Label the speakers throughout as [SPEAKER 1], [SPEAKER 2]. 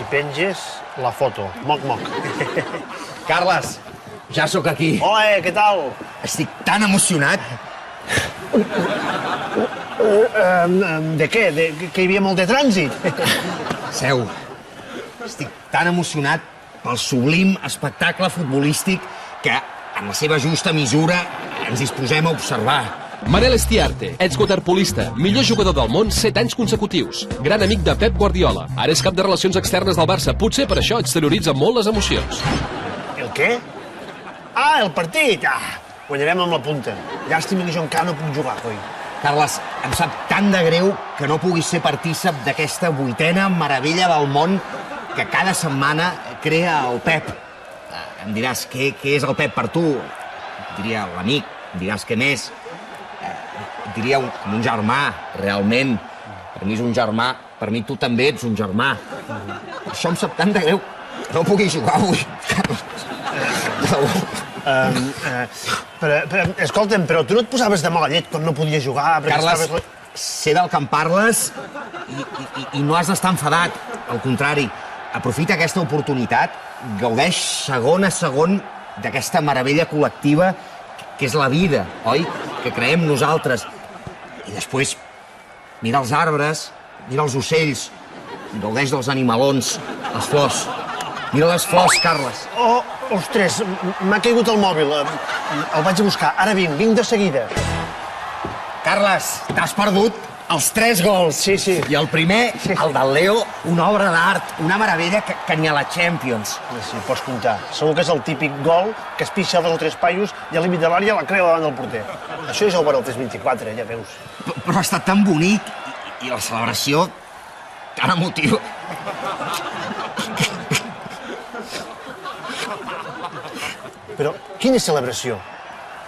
[SPEAKER 1] si penges la foto. Moc, moc.
[SPEAKER 2] Carles, ja sóc aquí.
[SPEAKER 1] Hola, què tal?
[SPEAKER 2] Estic tan emocionat.
[SPEAKER 1] De què? Que hi havia molt de trànsit?
[SPEAKER 2] Seu, estic tan emocionat pel sublim espectacle futbolístic que, en la seva justa mesura, ens disposem a observar.
[SPEAKER 3] Manel Estiarte, exwaterpolista, millor jugador del món 7 anys consecutius, gran amic de Pep Guardiola. Ara és cap de relacions externes del Barça, potser per això exterioritza molt les emocions.
[SPEAKER 1] El què? Ah, el partit! Guanyarem amb la punta. Llàstima que jo encara no puc jugar, coi.
[SPEAKER 2] Carles, em sap tan de greu que no puguis ser partícip d'aquesta 8a meravella del món que cada setmana crea el Pep. Em diràs, què és el Pep per tu? Et diria l'amic, em diràs què més. Et diria com un germà, realment. Per mi és un germà, per mi tu també ets un germà. Això em sap tan de greu que no pugui jugar avui.
[SPEAKER 1] Escolta'm, però tu no et posaves de mala llet quan no podies jugar?
[SPEAKER 2] Carles, sé del que em parles i no has d'estar enfadat. Al contrari, aprofita aquesta oportunitat, gaudeix segon a segon d'aquesta meravella col·lectiva que és la vida, oi? Que creem nosaltres. I després, mira els arbres, mira els ocells, gaudeix dels animalons, les flors. Mira les flors, Carles.
[SPEAKER 1] Oh, ostres, m'ha caigut el mòbil. El vaig a buscar. Ara vinc de seguida.
[SPEAKER 2] Carles, t'has perdut els 3 gols.
[SPEAKER 1] Sí.
[SPEAKER 2] I el primer, el del Leo, una obra d'art, una meravella que ni a la Champions.
[SPEAKER 1] Sí, pots comptar. Segur que és el típic gol que es pixa 2 o 3 paios i al límit de l'àrea la crea davant del porter. Això és over el 3-24, ja veus.
[SPEAKER 2] Però ha estat tan bonic i la celebració tan emotiva.
[SPEAKER 1] Però quina celebració?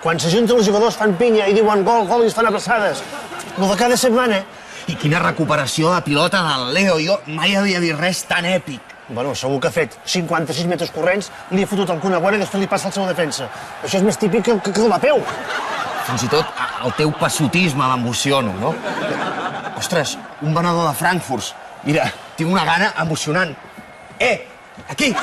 [SPEAKER 1] Quan s'ajunten els jugadors fan pinya i diuen gol, gol i es fan abraçades. Lo de cada setmana.
[SPEAKER 2] I quina recuperació de pilota del Leo. Jo mai havia vist res tan èpic.
[SPEAKER 1] Bueno, segur que ha fet 56 metres corrents, li ha fotut el Kun Agüero i després li passa al seu defensa. Això és més típic que el Mapeu.
[SPEAKER 2] Fins i tot el teu passotisme m'emociona, no? Ostres, un venedor de Frankfurts. Mira, tinc una gana emocionant. Aquí!